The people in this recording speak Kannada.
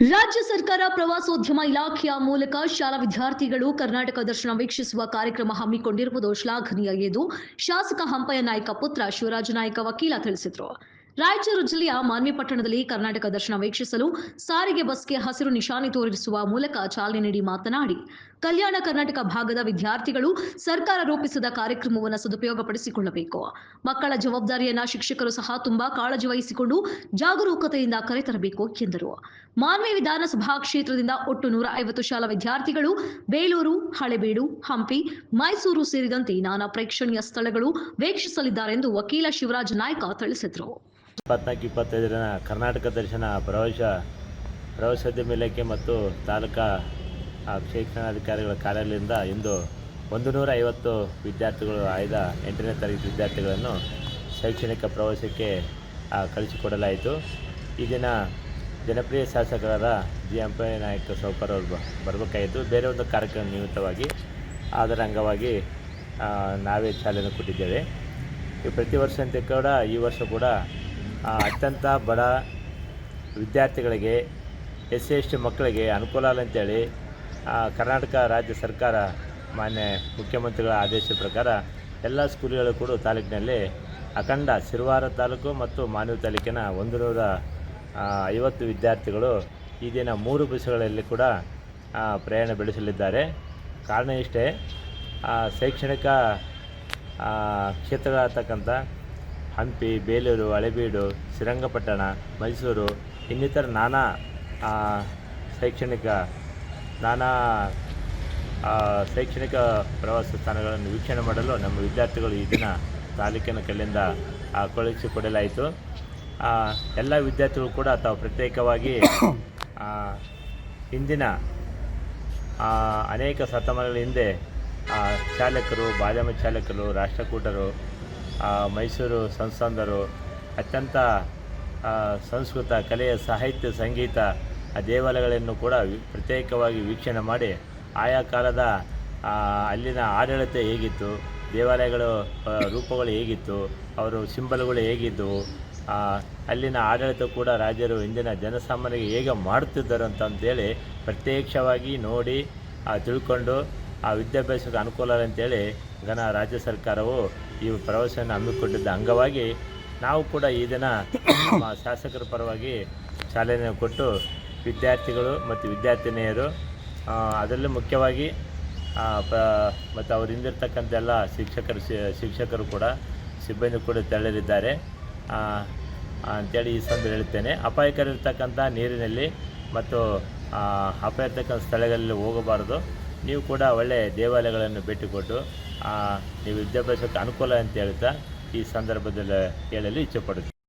ರಾಜ್ಯ ಸರ್ಕಾರ ಪ್ರವಾಸೋದ್ಯಮ ಇಲಾಖೆಯ ಮೂಲಕ ಶಾಲಾ ವಿದ್ಯಾರ್ಥಿಗಳು ಕರ್ನಾಟಕ ದರ್ಶನ ವೀಕ್ಷಿಸುವ ಕಾರ್ಯಕ್ರಮ ಹಮ್ಮಿಕೊಂಡಿರುವುದು ಶ್ಲಾಘನೀಯ ಎಂದು ಶಾಸಕ ಹಂಪಯ್ಯ ನಾಯ್ಕ ಪುತ್ರ ಶಿವರಾಜ ನಾಯ್ಕ ವಕೀಲ ತಿಳಿಸಿದರು. ರಾಯಚೂರು ಜಿಲ್ಲೆಯ ಮಾನ್ವಿ ಪಟ್ಟಣದಲ್ಲಿ ಕರ್ನಾಟಕ ದರ್ಶನ ವೀಕ್ಷಿಸಲು ಸಾರಿಗೆ ಬಸ್ಗೆ ಹಸಿರು ನಿಶಾನೆ ತೋರಿಸುವ ಮೂಲಕ ಚಾಲನೆ ನೀಡಿ ಮಾತನಾಡಿ, ಕಲ್ಯಾಣ ಕರ್ನಾಟಕ ಭಾಗದ ವಿದ್ಯಾರ್ಥಿಗಳು ಸರ್ಕಾರ ರೂಪಿಸಿದ ಕಾರ್ಯಕ್ರಮವನ್ನು ಸದುಪಯೋಗಪಡಿಸಿಕೊಳ್ಳಬೇಕು. ಮಕ್ಕಳ ಜವಾಬ್ದಾರಿಯನ್ನ ಶಿಕ್ಷಕರು ಸಹ ತುಂಬಾ ಕಾಳಜಿ ವಹಿಸಿಕೊಂಡು ಜಾಗರೂಕತೆಯಿಂದ ಕರೆತರಬೇಕು ಎಂದರು. ಮಾನ್ವಿ ವಿಧಾನಸಭಾ ಕ್ಷೇತ್ರದಿಂದ ಒಟ್ಟು 150 ಶಾಲಾ ವಿದ್ಯಾರ್ಥಿಗಳು ಬೇಲೂರು, ಹಳೆಬೀಡು, ಹಂಪಿ, ಮೈಸೂರು ಸೇರಿದಂತೆ ನಾನಾ ಪ್ರೇಕ್ಷಣೀಯ ಸ್ಥಳಗಳು ವೀಕ್ಷಿಸಲಿದ್ದಾರೆಂದು ವಕೀಲ ಶಿವರಾಜ ನಾಯ್ಕ ತಿಳಿಸಿದರು. 24-25 ಕರ್ನಾಟಕ ದರ್ಶನ ಪ್ರವಾಸೋದ್ಯಮ ಇಲಾಖೆ ಮತ್ತು ತಾಲೂಕಾ ಶಿಕ್ಷಣಾಧಿಕಾರಿಗಳ ಕಾರ್ಯಾಲಯದಿಂದ ಇಂದು 150 ವಿದ್ಯಾರ್ಥಿಗಳು ಆಯ್ದ 8ನೇ ತರಗತಿ ವಿದ್ಯಾರ್ಥಿಗಳನ್ನು ಶೈಕ್ಷಣಿಕ ಪ್ರವಾಸಕ್ಕೆ ಕಳಿಸಿಕೊಡಲಾಯಿತು. ಈ ದಿನ ಜನಪ್ರಿಯ ಶಾಸಕರಾದ ಜಿ ಹಂಪಯ್ಯ ನಾಯ್ಕ ಸಾವ್ಕಾರ ಅವರು ಬರಬೇಕಾಯಿತು. ಬೇರೆ ಒಂದು ಕಾರ್ಯಕ್ರಮ ನಿಮಿತ್ತವಾಗಿ ಅದರ ಅಂಗವಾಗಿ ನಾವೇ ಚಾಲನೆ ಕೊಟ್ಟಿದ್ದೇವೆ. ಪ್ರತಿ ವರ್ಷದಂತೆ ಕೂಡ ಈ ವರ್ಷ ಕೂಡ ಅತ್ಯಂತ ಬಡ ವಿದ್ಯಾರ್ಥಿಗಳಿಗೆ SC/ST ಮಕ್ಕಳಿಗೆ ಅನುಕೂಲ ಅಂತೇಳಿ ಕರ್ನಾಟಕ ರಾಜ್ಯ ಸರ್ಕಾರ ಮಾನ್ಯ ಮುಖ್ಯಮಂತ್ರಿಗಳ ಆದೇಶದ ಪ್ರಕಾರ ಎಲ್ಲ ಸ್ಕೂಲ್ಗಳು ಕೂಡ ತಾಲೂಕಿನಲ್ಲಿ ಅಖಂಡ ಸಿರವಾರ ತಾಲೂಕು ಮತ್ತು ಮಾನ್ವಿ ತಾಲೂಕಿನ 150 ವಿದ್ಯಾರ್ಥಿಗಳು ಈ ದಿನ 3 ಬಸ್ಸುಗಳಲ್ಲಿ ಕೂಡ ಪ್ರಯಾಣ ಬೆಳೆಸಲಿದ್ದಾರೆ. ಕಾರಣ ಇಷ್ಟೇ, ಶೈಕ್ಷಣಿಕ ಕ್ಷೇತ್ರಗಳಾಗ್ತಕ್ಕಂಥ ಹಂಪಿ, ಬೇಲೂರು, ಹಳೆಬೀಡು, ಶ್ರೀರಂಗಪಟ್ಟಣ, ಮೈಸೂರು ಇನ್ನಿತರ ನಾನಾ ಶೈಕ್ಷಣಿಕ ಪ್ರವಾಸ ಸ್ಥಾನಗಳನ್ನು ವೀಕ್ಷಣೆ ಮಾಡಲು ನಮ್ಮ ವಿದ್ಯಾರ್ಥಿಗಳು ಈ ದಿನ ತಾಲೂಕಿನ ಕಡೆಯಿಂದ ಕಳುಹಿಸಿಕೊಡಲಾಯಿತು. ಎಲ್ಲ ವಿದ್ಯಾರ್ಥಿಗಳು ಕೂಡ ತಾವು ಪ್ರತ್ಯೇಕವಾಗಿ ಹಿಂದಿನ ಅನೇಕ ಶತಮಾನಗಳ ಹಿಂದೆ ಚಾಲಕರು, ಬಾದಾಮಿ ಚಾಲಕರು, ರಾಷ್ಟ್ರಕೂಟರು, ಮೈಸೂರು ಸಂಸ್ಥಾನರು ಅತ್ಯಂತ ಸಂಸ್ಕೃತ, ಕಲೆಯ, ಸಾಹಿತ್ಯ, ಸಂಗೀತ ದೇವಾಲಯಗಳನ್ನು ಕೂಡ ಪ್ರತ್ಯೇಕವಾಗಿ ವೀಕ್ಷಣೆ ಮಾಡಿ ಆಯಾ ಕಾಲದ ಅಲ್ಲಿನ ಆಡಳಿತ ಹೇಗಿತ್ತು, ದೇವಾಲಯಗಳ ರೂಪಗಳು ಹೇಗಿತ್ತು, ಅವರು ಸಿಂಬಲ್ಗಳು ಹೇಗಿದ್ದವು, ಅಲ್ಲಿನ ಆಡಳಿತ ಕೂಡ ರಾಜರು ಇಂದಿನ ಜನಸಾಮಾನ್ಯರಿಗೆ ಹೇಗೆ ಮಾಡುತ್ತಿದ್ದರು ಅಂತಂದೇಳಿ ಪ್ರತ್ಯಕ್ಷವಾಗಿ ನೋಡಿ ತಿಳ್ಕೊಂಡು ವಿದ್ಯಾಭ್ಯಾಸಕ್ಕೆ ಅನುಕೂಲ ಅಂತೇಳಿ ರಾಜ್ಯ ಸರ್ಕಾರವು ಈ ಪ್ರವಾಸವನ್ನು ಹಮ್ಮಿಕೊಂಡಿದ್ದ ಅಂಗವಾಗಿ ನಾವು ಕೂಡ ಈ ದಿನ ನಮ್ಮ ಶಾಸಕರ ಪರವಾಗಿ ಚಾಲನೆ ಕೊಟ್ಟು ವಿದ್ಯಾರ್ಥಿಗಳು ಮತ್ತು ವಿದ್ಯಾರ್ಥಿನಿಯರು, ಅದರಲ್ಲೂ ಮುಖ್ಯವಾಗಿ ಮತ್ತು ಅವ್ರು ಹಿಂದಿರ್ತಕ್ಕಂಥ ಎಲ್ಲ ಶಿಕ್ಷಕರು ಕೂಡ ಸಿಬ್ಬಂದಿ ಕೂಡ ತೆರಳಲಿದ್ದಾರೆ ಅಂಥೇಳಿ ಈ ಸಂದರ್ಭ ಹೇಳುತ್ತೇನೆ. ಅಪಾಯಕರ ಇರ್ತಕ್ಕಂಥ ನೀರಿನಲ್ಲಿ ಮತ್ತು ಅಪಾಯ ಇರ್ತಕ್ಕಂಥ ಸ್ಥಳಗಳಲ್ಲಿ ಹೋಗಬಾರ್ದು. ನೀವು ಕೂಡ ಒಳ್ಳೆಯ ದೇವಾಲಯಗಳನ್ನು ಭೇಟಿ ಕೊಟ್ಟು ನೀವು ವಿದ್ಯಾಭ್ಯಾಸಕ್ಕೆ ಅನುಕೂಲ ಅಂತ ಹೇಳ್ತಾ ಈ ಸಂದರ್ಭದಲ್ಲಿ ಹೇಳಲು ಇಚ್ಛೆಪಡುತ್ತೇನೆ.